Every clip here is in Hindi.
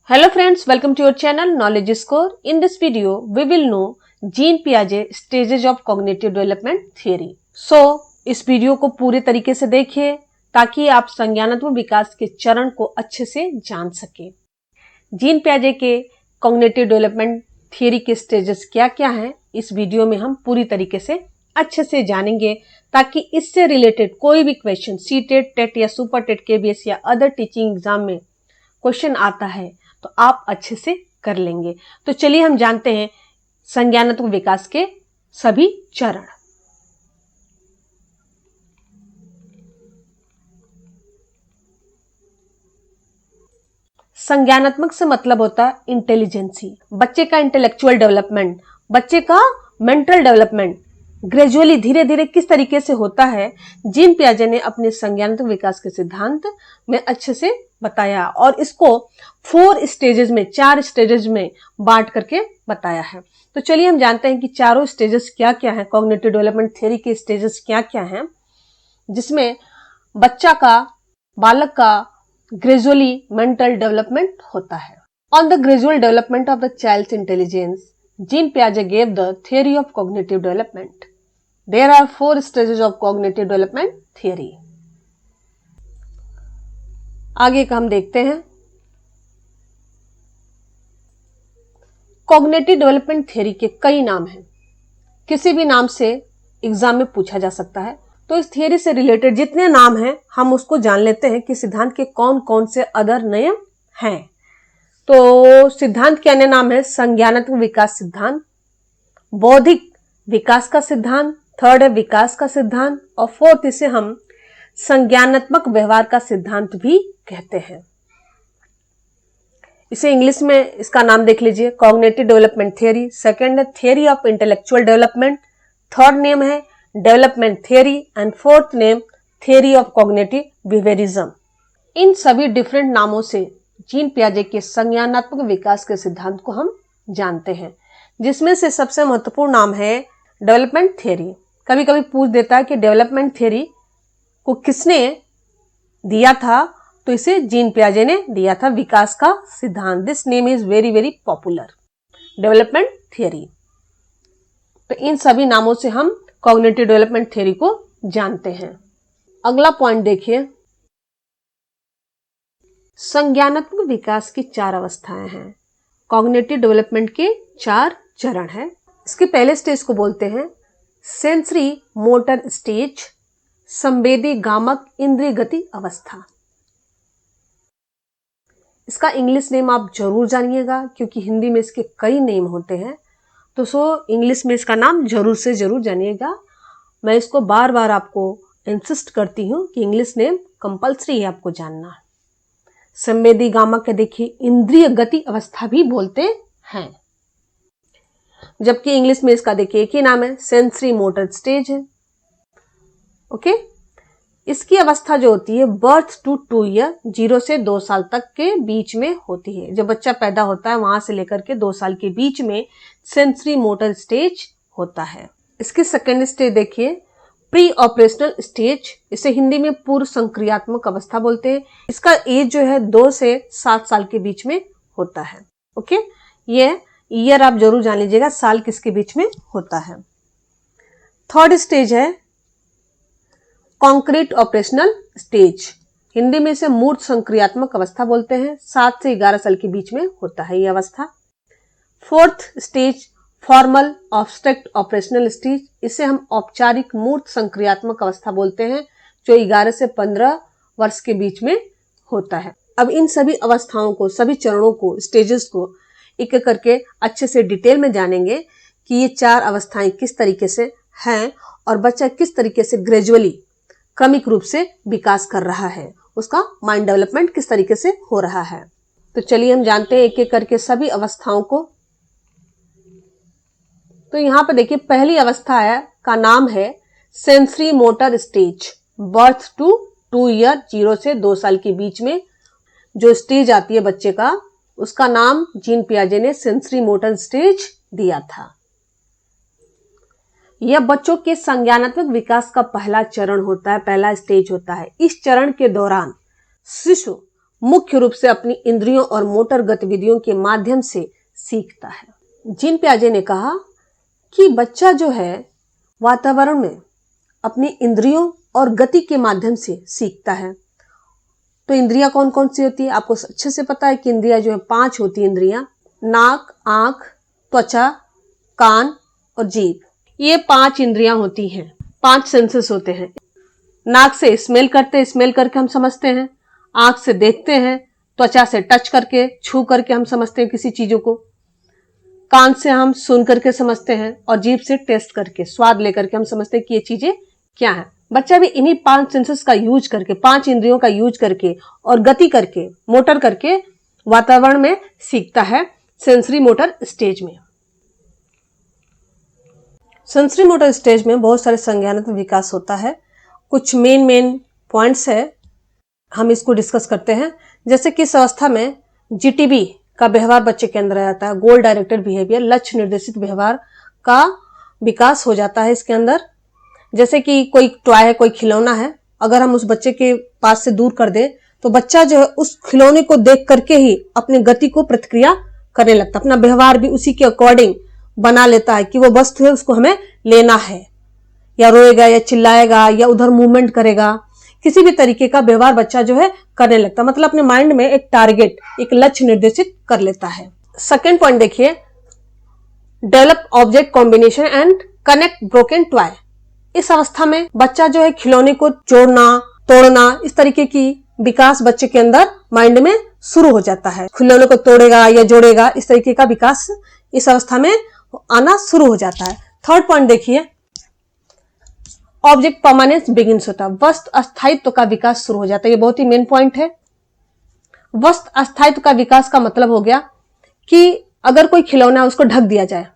Hello friends, welcome to your channel Knowledge Score. In this video, we will know Jean Piaget stages of cognitive development theory. So, इस वीडियो को पूरे तरीके से देखिए ताकि आप संज्ञानात्मक विकास के चरण को अच्छे से जान सके। जीन पियाजे के कॉग्निटिव डेवलपमेंट थियरी के स्टेजेस क्या-क्या हैं, इस वीडियो में हम पूरी तरीके से अच्छे से जानेंगे ताकि इससे रिलेटेड कोई भी क्वेश्चन सीटेट, टेट या सुपर टेट, केबीएस या अदर टीचिंग एग्जाम में क्वेश्चन आता है तो आप अच्छे से कर लेंगे। तो चलिए हम जानते हैं संज्ञानात्मक विकास के सभी चरण। संज्ञानात्मक से मतलब होता है इंटेलिजेंसी, बच्चे का इंटेलेक्चुअल डेवलपमेंट, बच्चे का मेंटल डेवलपमेंट ग्रेजुअली धीरे धीरे किस तरीके से होता है, जीन पियाजे ने अपने संज्ञानात्मक विकास के सिद्धांत में अच्छे से बताया और इसको 4 स्टेजेस में, 4 स्टेजेस में बांट करके बताया है। तो चलिए हम जानते हैं कि चारों स्टेजेस क्या क्या हैं, कॉग्निटिव डेवलपमेंट थ्योरी के स्टेजेस क्या क्या हैं, जिसमें बच्चा का, बालक का ग्रेजुअली मेंटल डेवलपमेंट होता है। On the gradual development of the child's intelligence, Jean Piaget gave the theory of cognitive development. There are 4 stages of cognitive development theory. आगे का हम देखते हैं। कॉग्निटिव डेवलपमेंट थ्योरी के कई नाम हैं, किसी भी नाम से एग्जाम में पूछा जा सकता है। तो इस थ्योरी से रिलेटेड जितने नाम हैं हम उसको जान लेते हैं कि सिद्धांत के कौन कौन से अदर नियम हैं। तो सिद्धांत के अन्य नाम है संज्ञानात्मक विकास सिद्धांत, बौद्धिक विकास का सिद्धांत, थर्ड है विकास का सिद्धांत और फोर्थ इसे हम संज्ञानात्मक व्यवहार का सिद्धांत भी कहते हैं। इसे इंग्लिश में इसका नाम देख लीजिए, कॉग्निटिव डेवलपमेंट थ्योरी। सेकंड है theory of intellectual development, third name है development theory and fourth name theory of cognitive behaviourism. इन सभी डिफरेंट नामों से जीन पियाजे के संज्ञानात्मक विकास के सिद्धांत को हम जानते हैं, जिसमें से सबसे महत्वपूर्ण नाम है डेवलपमेंट थ्योरी। कभी कभी पूछ देता है कि डेवलपमेंट थ्योरी को किसने दिया था, तो इसे जीन पियाजे ने दिया था, विकास का सिद्धांत। This name is very very popular, development theory. तो इन सभी नामों से हम कॉग्निटिव डेवलपमेंट थ्योरी को जानते हैं। अगला पॉइंट देखिए, संज्ञानात्मक विकास की 4 अवस्थाएं हैं। कॉग्निटिव डेवलपमेंट के 4 चरण हैं। इसके पहले स्टेज को बोलते हैं सेंसरी मोटर स्टेज, संवेदी गामक इंद्रिय गति अवस्था। इसका इंग्लिश नेम आप जरूर जानिएगा क्योंकि हिंदी में इसके कई नेम होते हैं, तो इंग्लिश में इसका नाम जरूर से जरूर जानिएगा। मैं इसको बार बार आपको इंसिस्ट करती हूँ कि इंग्लिश नेम कंपल्सरी है आपको जानना। संवेदी गामक के देखिए इंद्रिय गति अवस्था भी बोलते हैं, जबकि इंग्लिश में इसका देखिए एक ही नाम है, सेंसरी मोटर स्टेज है। ओके, इसकी अवस्था जो होती है बर्थ टू 2 ईयर, 0 से 2 साल तक के बीच में होती है। जब बच्चा पैदा होता है वहां से लेकर के 2 साल के बीच में सेंसरी मोटर स्टेज होता है। इसकी सेकेंड स्टेज देखिए प्री ऑपरेशनल स्टेज, इसे हिंदी में पूर्व संक्रियात्मक अवस्था बोलते हैं। इसका एज जो है 2 से 7 साल के बीच में होता है। ओके, ये ईयर आप जरूर जान लीजिएगा, साल किसके बीच में होता है। थर्ड स्टेज है कॉन्क्रीट ऑपरेशनल स्टेज, हिंदी में इसे मूर्त संक्रियात्मक अवस्था बोलते हैं। 7 से 11 साल के बीच में होता है ये अवस्था। Fourth stage formal obstruct operational stage, इसे हम औपचारिक मूर्त संक्रियात्मक अवस्था बोलते हैं, जो 11 से 15 वर्ष के बीच में होता है। अब इन सभी अवस्थाओं को, सभी चरणों को, स्टेजेस को एक एक करके अच्छे से डिटेल में जानेंगे कि ये 4 अवस्थाएं किस तरीके से हैं और बच्चा किस तरीके से ग्रेजुअली क्रमिक रूप से विकास कर रहा है, उसका माइंड डेवलपमेंट किस तरीके से हो रहा है। तो चलिए हम जानते हैं एक एक करके सभी अवस्थाओं को। तो यहाँ पे देखिए पहली अवस्था है का नाम है sensory motor stage, birth to 2 year, 0 से 2 साल के बीच में जो स्टेज आती है बच्चे का, उसका नाम जीन पियाजे ने सेंसरी मोटर स्टेज दिया था। यह बच्चों के संज्ञानात्मक विकास का पहला चरण होता है, पहला स्टेज होता है। इस चरण के दौरान शिशु मुख्य रूप से अपनी इंद्रियों और मोटर गतिविधियों के माध्यम से सीखता है। जीन पियाजे ने कहा कि बच्चा जो है वातावरण में अपनी इंद्रियों और गति के माध्यम से सीखता है। तो इंद्रियां कौन कौन सी होती है? आपको अच्छे से पता है कि इंद्रियां जो है 5 होती है इंद्रियां, नाक, आंख, त्वचा, कान और जीभ। ये 5 इंद्रियां होती हैं, 5 सेंसेस होते हैं। नाक से स्मेल करते, स्मेल करके हम समझते हैं। आंख से देखते हैं, त्वचा से टच करके, छू करके हम समझते हैं किसी चीजों को। कान से हम सुन करके समझते हैं और जीभ से टेस्ट करके, स्वाद लेकर के हम समझते हैं कि ये चीजें क्या है। बच्चा भी इन्हीं 5 सेंसेस का यूज करके, 5 इंद्रियों का यूज करके और गति करके, मोटर करके वातावरण में सीखता है सेंसरी मोटर स्टेज में। सेंसरी मोटर स्टेज में बहुत सारे संज्ञानात्मक विकास होता है। कुछ मेन पॉइंट्स है, हम इसको डिस्कस करते हैं। जैसे कि इस अवस्था में जीटीबी का व्यवहार बच्चे के अंदर आ जाता है, गोल डायरेक्टेड बिहेवियर, लक्ष्य निर्देशित व्यवहार का विकास हो जाता है इसके अंदर। जैसे कि कोई टॉय है, कोई खिलौना है, अगर हम उस बच्चे के पास से दूर कर दें तो बच्चा जो है उस खिलौने को देख करके ही अपनी गति को प्रतिक्रिया करने लगता है, अपना व्यवहार भी उसी के अकॉर्डिंग बना लेता है कि वो वस्तु है उसको हमें लेना है, या रोएगा या चिल्लाएगा या उधर मूवमेंट करेगा, किसी भी तरीके का व्यवहार बच्चा जो है करने लगता है। मतलब अपने माइंड में एक टारगेट, एक लक्ष्य निर्देशित कर लेता है। सेकेंड पॉइंट देखिए, develop object combination and connect broken toy. इस अवस्था में बच्चा जो है खिलौने को जोड़ना, तोड़ना, इस तरीके की विकास बच्चे के अंदर माइंड में शुरू हो जाता है। खिलौने को तोड़ेगा या जोड़ेगा, इस तरीके का विकास इस अवस्था में आना शुरू हो जाता है। थर्ड पॉइंट देखिए, ऑब्जेक्ट परमानेंस बिगिंस होता है, वस्तु अस्थायित्व का विकास शुरू हो जाता है। ये बहुत ही मेन पॉइंट है। वस्तु अस्थायित्व का विकास का मतलब हो गया कि अगर कोई खिलौना उसको ढक दिया जाए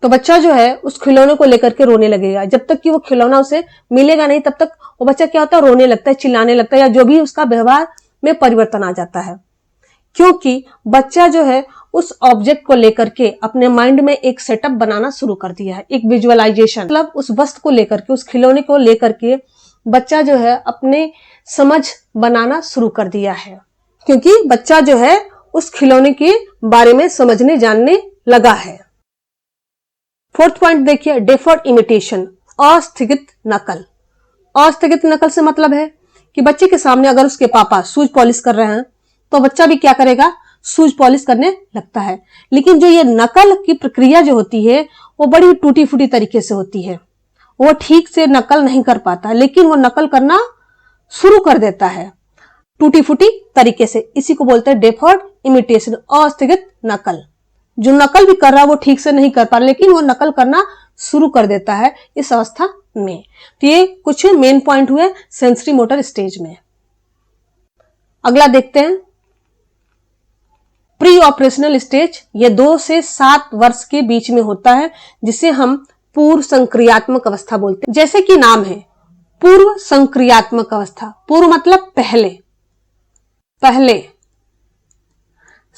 तो बच्चा जो है उस खिलौने को लेकर के रोने लगेगा। जब तक कि वो खिलौना उसे मिलेगा नहीं तब तक वो बच्चा क्या होता है, रोने लगता है, चिल्लाने लगता है, या जो भी उसका व्यवहार में परिवर्तन आ जाता है। क्योंकि बच्चा जो है उस ऑब्जेक्ट को लेकर के अपने माइंड में एक सेटअप बनाना शुरू कर दिया है, एक विजुअलाइजेशन। मतलब उस वस्तु को लेकर के, उस खिलौने को लेकर के बच्चा जो है अपने समझ बनाना शुरू कर दिया है, क्योंकि बच्चा जो है उस खिलौने के बारे में समझने जानने लगा है। फोर्थ पॉइंट देखिए, डेफर्ड इमिटेशन, अस्थगित नकल। अस्थगित नकल से मतलब है कि बच्चे के सामने अगर उसके पापा शूज पॉलिश कर रहे हैं तो बच्चा भी क्या करेगा, शूज पॉलिश करने लगता है। लेकिन जो ये नकल की प्रक्रिया जो होती है वो बड़ी टूटी फूटी तरीके से होती है, वो ठीक से नकल नहीं कर पाता, लेकिन वो नकल करना शुरू कर देता है टूटी फूटी तरीके से। इसी को बोलते हैं डेफर्ड इमिटेशन, अस्थगित नकल। जो नकल भी कर रहा है वो ठीक से नहीं कर पा रहा, लेकिन वो नकल करना शुरू कर देता है इस अवस्था में। तो ये कुछ मेन पॉइंट हुए सेंसरी मोटर स्टेज में। अगला देखते हैं, प्री ऑपरेशनल स्टेज। ये 2 से 7 वर्ष के बीच में होता है, जिसे हम पूर्व संक्रियात्मक अवस्था बोलते हैं। जैसे कि नाम है पूर्व संक्रियात्मक अवस्था, पूर्व मतलब पहले, पहले,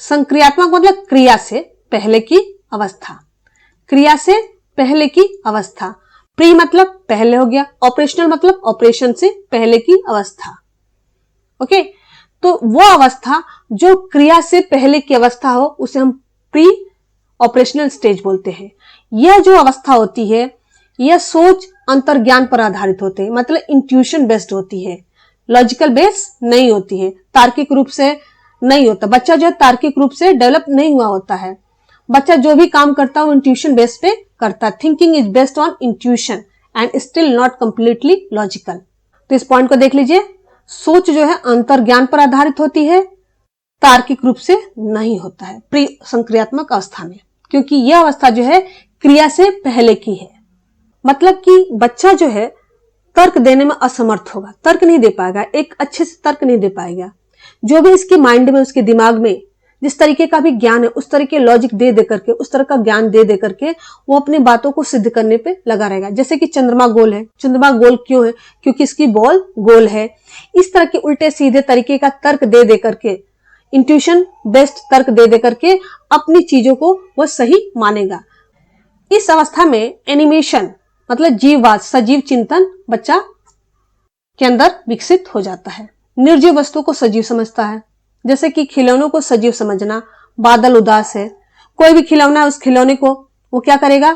संक्रियात्मक मतलब क्रिया से पहले की अवस्था, क्रिया से पहले की अवस्था। प्री मतलब पहले हो गया, ऑपरेशनल मतलब ऑपरेशन से पहले की अवस्था। ओके, तो वो अवस्था जो क्रिया से पहले की अवस्था हो उसे हम प्री ऑपरेशनल स्टेज बोलते हैं। यह जो अवस्था होती है यह सोच अंतर्ज्ञान पर आधारित होते हैं, मतलब इंट्यूशन बेस्ड होती है, लॉजिकल बेस नहीं होती है, तार्किक रूप से नहीं होता। बच्चा जो है तार्किक रूप से डेवलप नहीं हुआ होता है। बच्चा जो भी काम करता है वो इंट्यूशन बेस पे करता है। Thinking is based on intuition and still not completely logical. तो इस पॉइंट को देख लीजिए, सोच जो है अंतर्ज्ञान पर आधारित होती है, तार्किक रूप से नहीं होता है प्री संक्रियात्मक अवस्था में, क्योंकि यह अवस्था जो है क्रिया से पहले की है। मतलब कि बच्चा जो है तर्क देने में असमर्थ होगा, तर्क नहीं दे पाएगा, एक अच्छे से तर्क नहीं दे पाएगा। जो भी इसके माइंड में, उसके दिमाग में जिस तरीके का भी ज्ञान है उस तरीके लॉजिक दे दे करके, उस तरह का ज्ञान दे दे करके वो अपनी बातों को सिद्ध करने पे लगा रहेगा। जैसे कि चंद्रमा गोल है, चंद्रमा गोल क्यों है, क्योंकि इसकी बॉल गोल है। इस तरह के उल्टे सीधे तरीके का तर्क दे दे करके, इंट्यूशन बेस्ड तर्क दे दे करके अपनी चीजों को वो सही मानेगा। इस अवस्था में एनिमेशन मतलब जीववाद, सजीव चिंतन बच्चा के अंदर विकसित हो जाता है। निर्जीव वस्तु को सजीव समझता है, जैसे कि खिलौनों को सजीव समझना। बादल उदास है, कोई भी खिलौना है, उस खिलौने को वो क्या करेगा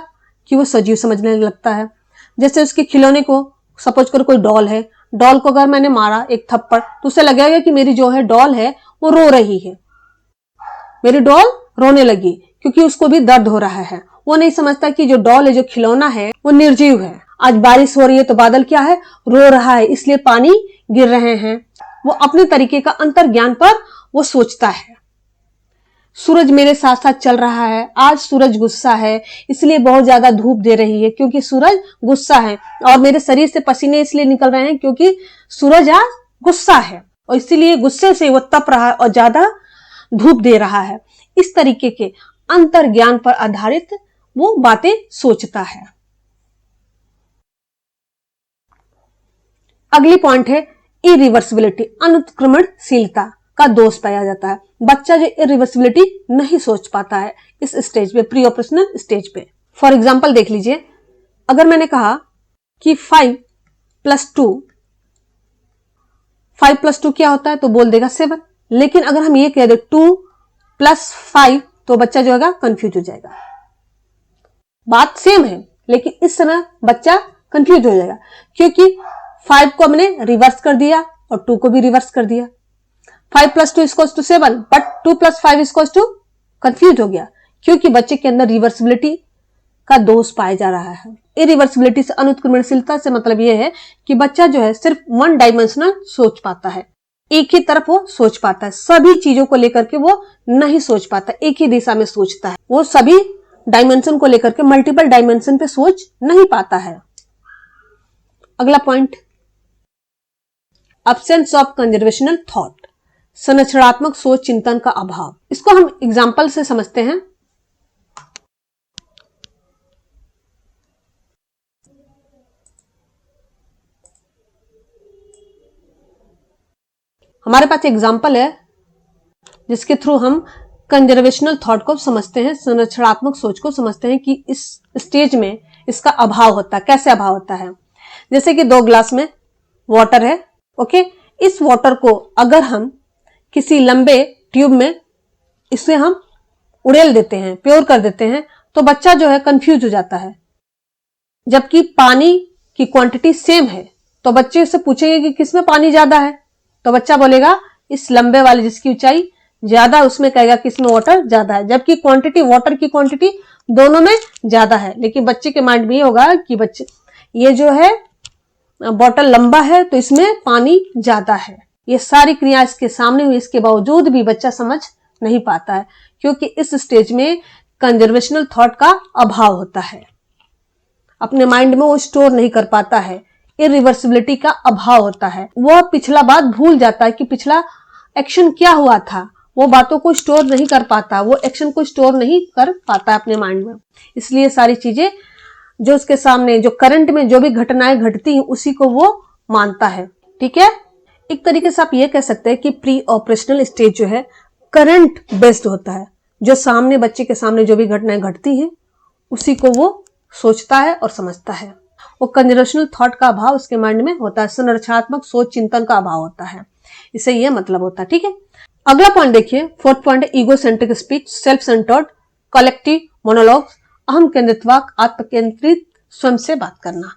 कि वो सजीव समझने लगता है। जैसे उसके खिलौने को, सपोज करो कोई डॉल है, डॉल को अगर मैंने मारा एक थप्पड़ तो उसे लगेगा कि मेरी जो है डॉल है वो रो रही है, मेरी डॉल रोने लगी, क्योंकि उसको भी दर्द हो रहा है। वो नहीं समझता कि जो डॉल है, जो खिलौना है, वो निर्जीव है। आज बारिश हो रही है तो बादल क्या है, रो रहा है, इसलिए पानी गिर रहे हैं। वो अपने तरीके का अंतर ज्ञान पर वो सोचता है। सूरज मेरे साथ साथ चल रहा है, आज सूरज गुस्सा है, इसलिए बहुत ज्यादा धूप दे रही है, क्योंकि सूरज गुस्सा है। और मेरे शरीर से पसीने इसलिए निकल रहे हैं क्योंकि सूरज आज गुस्सा है, और इसीलिए गुस्से से वो तप रहा है और ज्यादा धूप दे रहा है। इस तरीके के अंतर ज्ञान पर आधारित वो बातें सोचता है। अगली पॉइंट है इरिवर्सिबिलिटी, अनुत्क्रमणशीलता का दोष पाया जाता है। बच्चा जो इरिवर्सिबिलिटी नहीं सोच पाता है इस स्टेज पे, प्री ऑपरेशनल स्टेज पे। फॉर एग्जाम्पल देख लीजिए, अगर मैंने कहा कि 5 + 2, 5 + 2 क्या होता है, तो बोल देगा 7। लेकिन अगर हम ये कह दे 2 + 5, तो बच्चा जो होगा कंफ्यूज हो जाएगा। बात सेम है, लेकिन इस समय बच्चा कंफ्यूज हो जाएगा, क्योंकि 5 को हमने रिवर्स कर दिया और 2 को भी रिवर्स कर दिया। 5 + 2 = 7, बट 2 + 5 = कंफ्यूज हो गया, क्योंकि बच्चे के अंदर रिवर्सिबिलिटी का दोष पाया जा रहा है। इरिवर्सिबिलिटी से, अनुत्क्रमणशीलता से मतलब यह है कि बच्चा जो है सिर्फ 1 डायमेंशनल सोच पाता है, एक ही तरफ वो सोच पाता है, सभी चीजों को लेकर के वो नहीं सोच पाता, एक ही दिशा में सोचता है। वो सभी डायमेंशन को लेकर के मल्टीपल डायमेंशन पे सोच नहीं पाता है। अगला point, absence of conservational thought, संरचनात्मक सोच चिंतन का अभाव। इसको हम एग्जाम्पल से समझते हैं। हमारे पास एग्जाम्पल है जिसके थ्रू हम कंजर्वेशनल थॉट को समझते हैं, संरचनात्मक सोच को समझते हैं कि इस स्टेज में इसका अभाव होता है। कैसे अभाव होता है? जैसे कि 2 ग्लास में वाटर है, ओके। इस वाटर को अगर हम किसी लंबे ट्यूब में इसे हम उड़ेल देते हैं, प्योर कर देते हैं, तो बच्चा जो है कंफ्यूज हो जाता है। जबकि पानी की क्वांटिटी सेम है, तो बच्चे से पूछेंगे कि किसमें पानी ज्यादा है, तो बच्चा बोलेगा इस लंबे वाले जिसकी ऊंचाई ज्यादा, उसमें कहेगा कि इसमें वाटर ज्यादा है, जबकि क्वांटिटी, वाटर की क्वांटिटी दोनों में ज्यादा है। लेकिन बच्चे के माइंड में ये होगा कि बच्चे ये जो है बॉटल लंबा है तो इसमें पानी ज्यादा है। ये सारी क्रिया इसके सामने हुई, इसके बावजूद भी बच्चा समझ नहीं पाता है, क्योंकि इस स्टेज में कंजर्वेशनल थॉट का अभाव होता है। अपने माइंड में वो स्टोर नहीं कर पाता है, इरिवर्सिबिलिटी का अभाव होता है। वो पिछला बात भूल जाता है कि पिछला एक्शन क्या हुआ था, वो बातों को स्टोर नहीं कर पाता, वो एक्शन को स्टोर नहीं कर पाता अपने माइंड में। इसलिए सारी चीजें जो उसके सामने, जो करंट में जो भी घटनाएं घटती हैं, उसी को वो मानता है। ठीक है, एक तरीके से आप ये कह सकते हैं कि प्री ऑपरेशनल स्टेज जो है करंट बेस्ड होता है। जो सामने, बच्चे के सामने जो भी घटनाएं घटती हैं उसी को वो सोचता है और समझता है। वो कंजर्वेशनल थॉट का अभाव उसके माइंड में होता है, संरचनात्मक सोच चिंतन का अभाव होता है। इसे ये मतलब होता है। ठीक है, अगला पॉइंट देखिए, 4th पॉइंट है egocentric speech, self centred, collective monologues, अहम केंद्रितवाद, आत्मकेंद्रित, स्वयं से बात करना।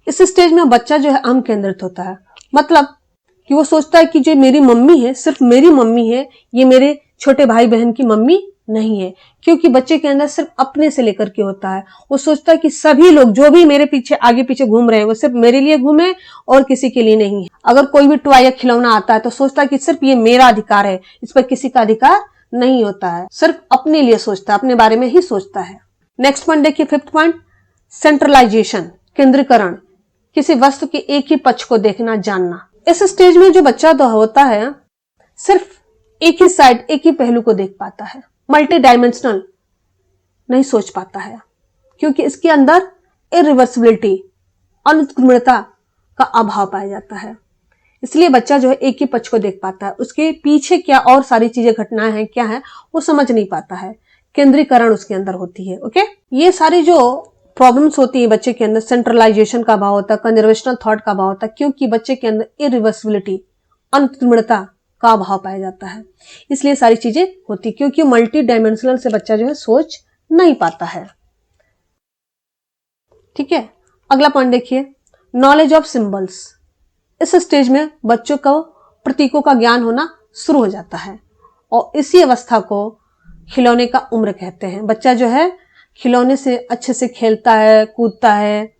इस स्टेज में बच्चा जो है अहम केंद्रित होता है, मतलब कि वो सोचता है कि जो मेरी मम्मी है सिर्फ मेरी मम्मी है, ये मेरे छोटे भाई बहन की मम्मी नहीं है। क्योंकि बच्चे के अंदर सिर्फ अपने से लेकर के होता है। वो सोचता है कि सभी लोग जो भी मेरे पीछे आगे पीछे घूम रहे हैं वो सिर्फ मेरे लिए घूमे और किसी के लिए नहीं है। अगर कोई भी टॉय या खिलौना आता है तो सोचता है कि सिर्फ ये मेरा अधिकार है, इस पर किसी का अधिकार नहीं होता है। सिर्फ अपने लिए सोचता है, अपने बारे में ही सोचता है। नेक्स्ट पॉइंट देखिए, 5th पॉइंट, सेंट्रलाइजेशन, केंद्रीकरण, किसी वस्तु के एक ही पक्ष को देखना, जानना। इस स्टेज में जो बच्चा होता है सिर्फ एक ही साइड, एक ही पहलू को देख पाता है, मल्टी डायमेंशनल नहीं सोच पाता है, क्योंकि इसके अंदर इरिवर्सिबिलिटी, अनुत्क्रमणता का अभाव पाया जाता है। इसलिए बच्चा जो है एक ही पक्ष को देख पाता है, उसके पीछे क्या और सारी चीजें, घटनाएं हैं, क्या है, वो समझ नहीं पाता है। केंद्रीकरण उसके अंदर होती है। ओके, ये सारी जो प्रॉब्लम्स होती है बच्चे के अंदर, सेंट्रलाइजेशन का अभाव होता है, कंजर्वेशनल थॉट का अभाव होता है, क्योंकि बच्चे के अंदर इरिवर्सिबिलिटी, अनतृणता का अभाव पाया जाता है। इसलिए सारी चीजें होती, क्योंकि मल्टी डायमेंशनल से बच्चा जो है सोच नहीं पाता है। ठीक है, अगला पॉइंट देखिए, नॉलेज ऑफ सिंबल्स। इस स्टेज में बच्चों को प्रतीकों का ज्ञान होना शुरू हो जाता है और इसी अवस्था को खिलौने का उम्र कहते हैं। बच्चा जो है खिलौने से अच्छे से खेलता है, कूदता है,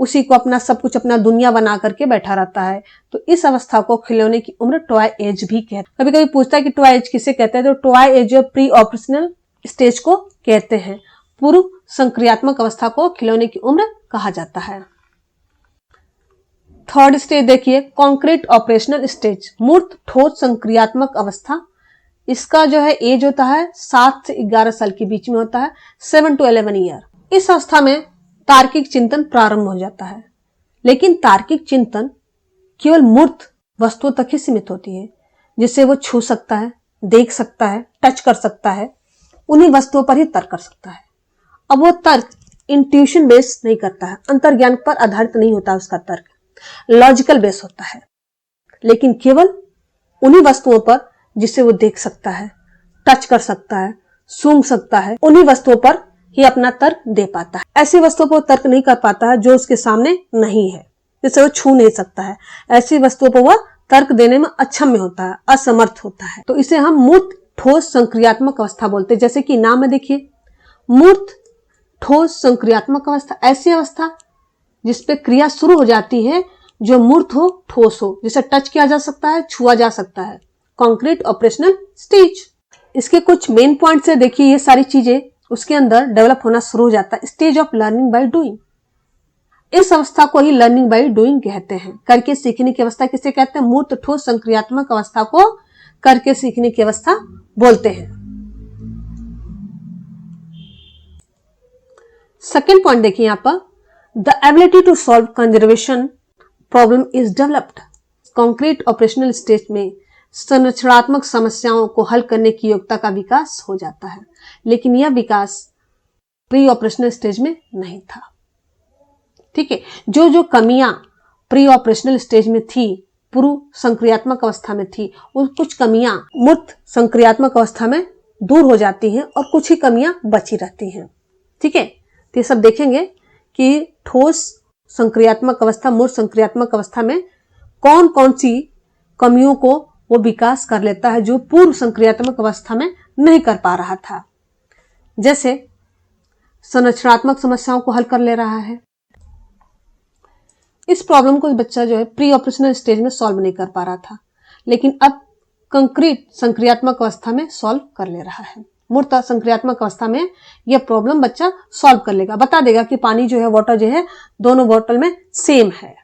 उसी को अपना सब कुछ अपना दुनिया बना करके बैठा रहता है। तो इस अवस्था को खिलौने की उम्र टॉय एज भी कहते हैं। कभी कभी पूछता है कि टॉय एज किसे कहते हैं, तो toy age pre operational stage को कहते हैं। पूर्व संक्रियात्मक अवस्था को खिलौने की उम्र कहा जाता है। थर्ड स्टेज देखिए, कॉन्क्रीट ऑपरेशनल स्टेज, मूर्त ठोस संक्रियात्मक अवस्था। इसका जो है एज होता है 7 से 11 साल के बीच में होता है, 7 to 11 ईयर। इस अवस्था में तार्किक चिंतन प्रारंभ हो जाता है, लेकिन तार्किक चिंतन केवल मूर्त वस्तुओं तक ही सीमित होती है, जिसे वो छू सकता है, देख सकता है, टच कर सकता है, उन्हीं वस्तुओं पर ही तर्क कर सकता है। अब वो तर्क इंट्यूशन बेस नहीं करता है, अंतर्ज्ञान पर आधारित नहीं होता उसका तर्क, लॉजिकल बेस होता है, लेकिन केवल उन्हीं वस्तुओं पर जिसे वो देख सकता है, टच कर सकता है, सूंघ सकता है, उन्हीं वस्तुओं पर ही अपना तर्क दे पाता है। ऐसी वस्तुओं पर तर्क नहीं कर पाता है जो उसके सामने नहीं है, जिसे वो छू नहीं सकता है। ऐसी वस्तुओं पर वह तर्क देने में अक्षम होता है, असमर्थ होता है। तो इसे हम मूर्त ठोस संक्रियात्मक अवस्था बोलते हैं। जैसे कि नाम में देखिए, मूर्त ठोस संक्रियात्मक अवस्था, ऐसी अवस्था जिसपे क्रिया शुरू हो जाती है जो मूर्त हो, ठोस हो, जिसे टच किया जा सकता है, छुआ जा सकता है। कॉन्क्रीट ऑपरेशनल स्टेज, इसके कुछ मेन पॉइंट्स है। देखिए ये सारी चीजें उसके अंदर डेवलप होना शुरू हो जाता है। Stage of learning by doing, इस अवस्था को ही लर्निंग बाय डूइंग कहते हैं। करके सीखने की अवस्था किसे कहते हैं? मूर्त ठोस संक्रियात्मक अवस्था को करके सीखने की अवस्था बोलते हैं। सेकेंड पॉइंट देखिए यहां पर, the ability to solve conservation problem is developed. Concrete operational stage में संरचनात्मक समस्याओं को हल करने की योग्यता का विकास हो जाता है, लेकिन यह विकास प्री ऑपरेशनल स्टेज में नहीं था। ठीक है, जो जो कमियां प्री ऑपरेशनल स्टेज में थी, पूर्व संक्रियात्मक अवस्था में थी, वो कुछ कमियां मूर्त संक्रियात्मक अवस्था में दूर हो जाती हैं और कुछ ही कमियां बची रहती हैं। ठीक है, तो ये सब देखेंगे कि ठोस संक्रियात्मक अवस्था, मूर्त संक्रियात्मक अवस्था में कौन कौन सी कमियों को वो विकास कर लेता है जो पूर्व संक्रियात्मक अवस्था में नहीं कर पा रहा था। जैसे संरचनात्मक समस्याओं को हल कर ले रहा है। इस प्रॉब्लम को बच्चा जो है प्री ऑपरेशनल स्टेज में सॉल्व नहीं कर पा रहा था, लेकिन अब कंक्रीट संक्रियात्मक अवस्था में सॉल्व कर ले रहा है। मूर्त संक्रियात्मक अवस्था में यह प्रॉब्लम बच्चा सॉल्व कर लेगा, बता देगा कि पानी जो है, वाटर जो है, दोनों बॉटल में सेम है,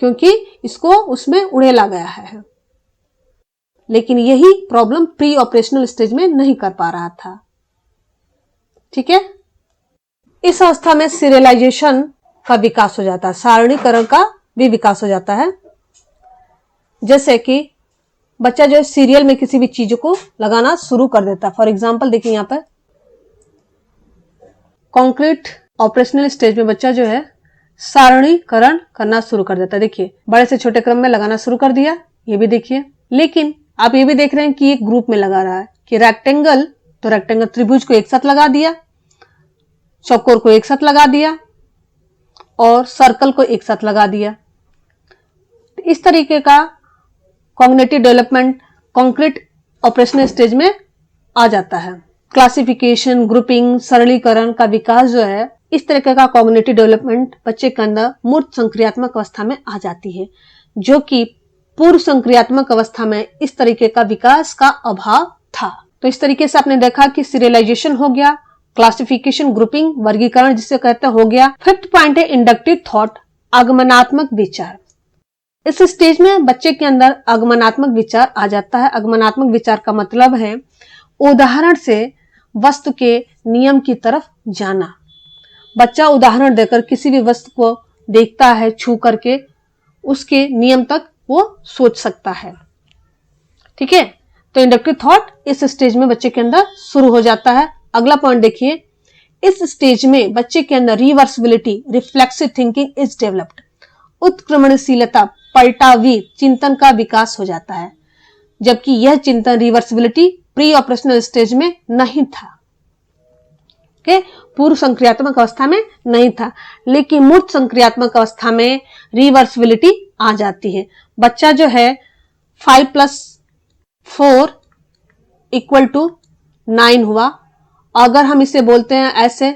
क्योंकि इसको उसमें उड़ेला गया है। लेकिन यही प्रॉब्लम प्री ऑपरेशनल स्टेज में नहीं कर पा रहा था। ठीक है, इस अवस्था में सीरियलाइजेशन का विकास हो जाता है, सारणीकरण का भी विकास हो जाता है। जैसे कि बच्चा जो है सीरियल में किसी भी चीज को लगाना शुरू कर देता है। फॉर एग्जाम्पल देखिए यहाँ पर कॉन्क्रीट ऑपरेशनल स्टेज में बच्चा जो है सारणीकरण करना शुरू कर देता है। देखिए बड़े से छोटे क्रम में लगाना शुरू कर दिया, ये भी देखिए। लेकिन आप ये भी देख रहे हैं कि एक ग्रुप में लगा रहा है कि रेक्टेंगल, तो रेक्टेंगल त्रिभुज को एक साथ लगा दिया, चौकोर को एक साथ लगा दिया और सर्कल को एक साथ लगा दिया। इस तरीके का cognitive development concrete operational stage में आ जाता है। क्लासिफिकेशन, ग्रुपिंग, सरलीकरण का विकास जो है, इस तरीके का कॉग्निटिव डेवलपमेंट बच्चे के अंदर मूर्त संक्रियात्मक अवस्था में आ जाती है, जो कि पूर्व संक्रियात्मक अवस्था में इस तरीके का विकास का अभाव था। तो इस तरीके से आपने देखा कि सीरियलाइजेशन हो गया, क्लासिफिकेशन, ग्रुपिंग, वर्गीकरण जिसे कहते हो गया। फिफ्थ पॉइंट है इंडक्टिव थॉट, आगमनात्मक विचार। इस स्टेज में बच्चे के अंदर आगमनात्मक विचार आ जाता है। आगमनात्मक विचार का मतलब है उदाहरण से वस्तु के नियम की तरफ जाना। बच्चा उदाहरण देकर किसी भी वस्तु को देखता है, छू करके उसके नियम तक वो सोच सकता है। ठीक है, तो इंडक्टिव थॉट इस स्टेज में बच्चे के अंदर शुरू हो जाता है। अगला पॉइंट देखिए, इस स्टेज में बच्चे के अंदर reversibility, reflexive thinking is developed. उत्क्रमणशीलता, पलटावीर चिंतन का विकास हो जाता है, जबकि यह चिंतन रिवर्सिबिलिटी प्री ऑपरेशनल स्टेज में नहीं था। पूर्व संक्रियात्मक अवस्था में नहीं था, लेकिन मूर्त संक्रियात्मक अवस्था में रिवर्सिबिलिटी आ जाती है। बच्चा जो है 5 + 4 = 9 हुआ। अगर हम इसे बोलते हैं ऐसे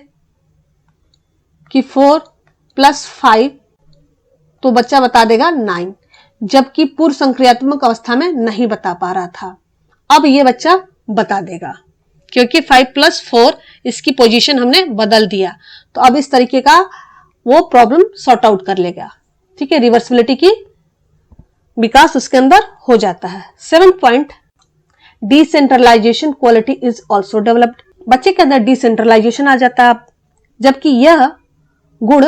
कि 4 + 5, तो बच्चा बता देगा 9, जबकि पूर्व संक्रियात्मक अवस्था में नहीं बता पा रहा था। अब ये बच्चा बता देगा, क्योंकि 5 + 4 इसकी पोजीशन हमने बदल दिया, तो अब इस तरीके का वो प्रॉब्लम सॉर्ट आउट कर लेगा। ठीक है, रिवर्सिबिलिटी की विकास उसके अंदर हो जाता है। 7th point, decentralisation quality is also developed. बच्चे के अंदर डिसेंट्रलाइजेशन आ जाता है, जबकि यह गुण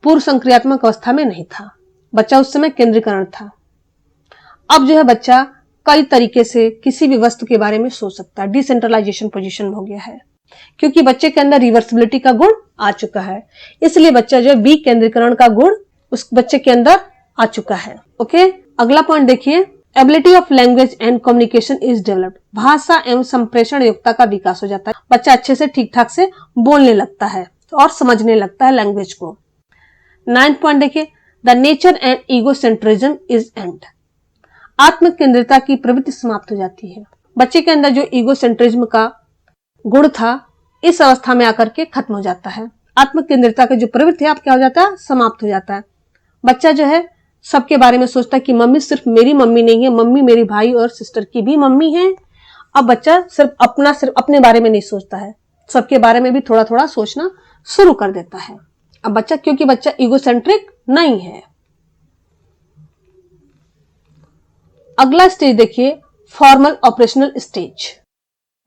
पूर्व संक्रियात्मक अवस्था में नहीं था। बच्चा उस समय केंद्रीकरण था। अब जो है बच्चा कई तरीके से किसी भी वस्तु के बारे में सोच सकता है। डिसेंट्रलाइजेशन पोजीशन हो गया है, क्योंकि बच्चे के अंदर रिवर्सिबिलिटी का गुण आ चुका है, इसलिए बच्चा जो है विकेंद्रीकरण का गुण उस बच्चे के अंदर आ चुका है। ओके, अगला पॉइंट देखिए, ability of language and communication is developed. भाषा एवं संप्रेषण योग्यता का विकास हो जाता है। बच्चा अच्छे से ठीक ठाक से बोलने लगता है और समझने लगता है लैंग्वेज को। 9th पॉइंट देखिए, the nature and egocentrism is and. आत्म केंद्रिता की प्रवृत्ति समाप्त हो जाती है। बच्चे के अंदर जो ईगोसेंट्रिज्म का गुण था, इस अवस्था में आकर के खत्म हो जाता है। आत्म केंद्रिता का जो प्रवृत्ति है, आप क्या हो जाता है, समाप्त हो जाता है। बच्चा जो है सबके बारे में सोचता है कि मम्मी सिर्फ मेरी मम्मी नहीं है, मम्मी मेरी भाई और सिस्टर की भी मम्मी है। अब बच्चा सिर्फ अपने बारे में नहीं सोचता है, सबके बारे में भी थोड़ा थोड़ा सोचना शुरू कर देता है। अब बच्चा, क्योंकि बच्चा ईगोसेंट्रिक नहीं है। अगला स्टेज देखिए, फॉर्मल ऑपरेशनल स्टेज,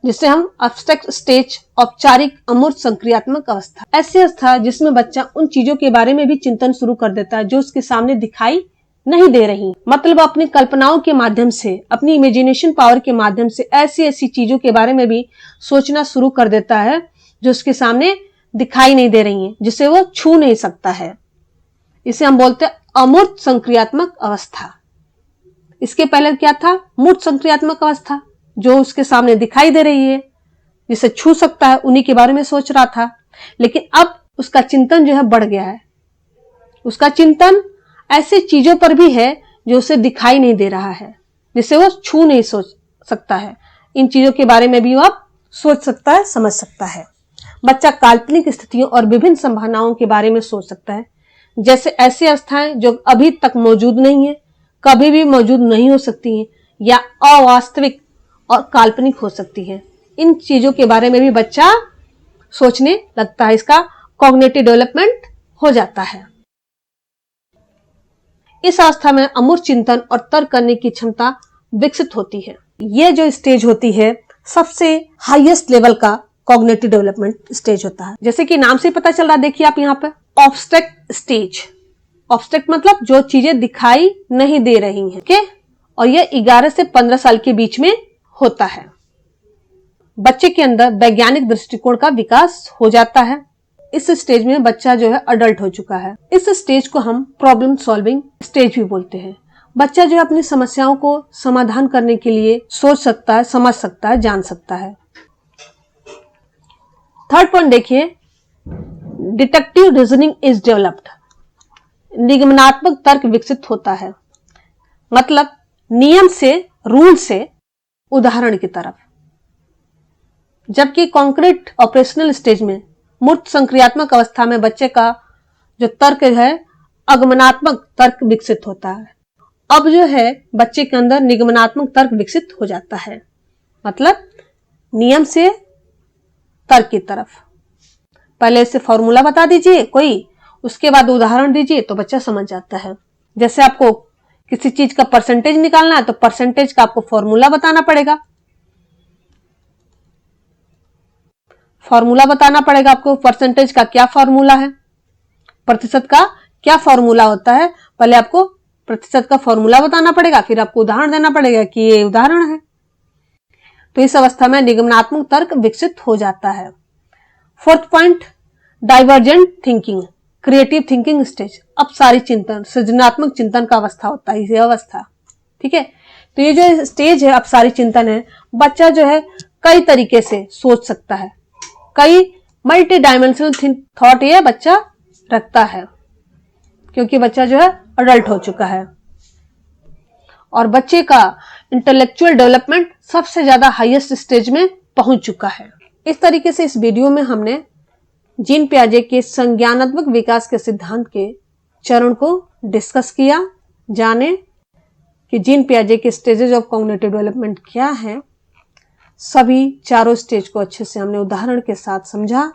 जिसे हम एब्स्ट्रैक्ट स्टेज, औपचारिक अमूर्त संक्रियात्मक अवस्था। ऐसी अवस्था जिसमें बच्चा उन चीजों के बारे में भी चिंतन शुरू कर देता है जो उसके सामने दिखाई नहीं दे रही। मतलब अपनी कल्पनाओं के माध्यम से, अपनी इमेजिनेशन पावर के माध्यम से ऐसी ऐसी चीजों के बारे में भी सोचना शुरू कर देता है जो उसके सामने दिखाई नहीं दे रही है, जिसे वो छू नहीं सकता है। इसे हम बोलते हैं अमूर्त संक्रियात्मक अवस्था। इसके पहले क्या था, मूर्त संक्रियात्मक अवस्था, जो उसके सामने दिखाई दे रही है, जिसे छू सकता है, उन्हीं के बारे में सोच रहा था। लेकिन अब उसका चिंतन जो है बढ़ गया है। उसका चिंतन ऐसे चीजों पर भी है जो उसे दिखाई नहीं दे रहा है, जिसे वो छू नहीं सोच सकता है। इन चीजों के बारे में भी वो अब सोच सकता है, समझ सकता है। बच्चा काल्पनिक स्थितियों और विभिन्न संभावनाओं के बारे में सोच सकता है, जैसे ऐसी अवस्थाएं जो अभी तक मौजूद नहीं है, कभी भी मौजूद नहीं हो सकती हैं, या अवास्तविक और काल्पनिक हो सकती है। इन चीजों के बारे में भी बच्चा सोचने लगता है। इसका कॉग्निटिव डेवलपमेंट हो जाता है। इस अवस्था में अमूर्त चिंतन और तर्क करने की क्षमता विकसित होती है। यह जो स्टेज होती है, सबसे हाईएस्ट लेवल का कॉग्निटिव डेवलपमेंट स्टेज होता है। जैसे कि नाम से पता चल रहा है, देखिए आप यहाँ पे ऑब्स्ट्रैक्ट स्टेज। ऑब्स्ट्रैक्ट मतलब जो चीजें दिखाई नहीं दे रही हैं, ओके? और यह 11 से 15 साल के बीच में होता है। बच्चे के अंदर वैज्ञानिक दृष्टिकोण का विकास हो जाता है। इस स्टेज में बच्चा जो है अडल्ट हो चुका है। इस स्टेज को हम प्रॉब्लम सॉल्विंग स्टेज भी बोलते हैं। बच्चा जो है अपनी समस्याओं को समाधान करने के लिए सोच सकता है, समझ सकता है, जान सकता है। 3rd पॉइंट देखिए, डिडक्टिव रीजनिंग इज डेवलप्ड। निगमनात्मक तर्क विकसित होता है। मतलब नियम से, रूल से उदाहरण की तरफ। जबकि कॉन्क्रीट ऑपरेशनल स्टेज में, मूर्त संक्रियात्मक अवस्था में बच्चे का जो तर्क है, आगमनात्मक तर्क विकसित होता है। अब जो है बच्चे के अंदर निगमनात्मक तर्क विकसित हो जाता है। मतलब नियम से तर्क की तरफ। पहले इसे फॉर्मूला बता दीजिए कोई, उसके बाद उदाहरण दीजिए, तो बच्चा समझ जाता है। जैसे आपको किसी चीज का परसेंटेज निकालना है, तो परसेंटेज का आपको फॉर्मूला बताना पड़ेगा। फॉर्मूला बताना पड़ेगा आपको, परसेंटेज का क्या फॉर्मूला है, प्रतिशत का क्या फॉर्मूला होता है। पहले आपको प्रतिशत का फॉर्मूला बताना पड़ेगा, फिर आपको उदाहरण देना पड़ेगा कि ये उदाहरण है। तो इस अवस्था में निगमनात्मक तर्क विकसित हो जाता है। 4th point, divergent thinking. Creative thinking stage, अपसारी चिंतन, सृजनात्मक चिंतन का अवस्था होता है, ये अवस्था, ठीक है। तो ये जो स्टेज है अपसारी चिंतन है, बच्चा जो है कई तरीके से सोच सकता है, कई मल्टी डायमेंशनल थॉट ये बच्चा रखता है, क्योंकि बच्चा जो है अडल्ट हो चुका है और बच्चे का इंटेलेक्चुअल डेवलपमेंट सबसे ज्यादा हाईएस्ट स्टेज में पहुंच चुका है। इस तरीके से इस वीडियो में हमने जीन पियाजे के संज्ञानात्मक विकास के सिद्धांत के चरण को डिस्कस किया, जाने कि जीन पियाजे के स्टेजेस ऑफ कॉग्निटिव डेवलपमेंट क्या है। सभी चारों स्टेज को अच्छे से हमने उदाहरण के साथ समझा।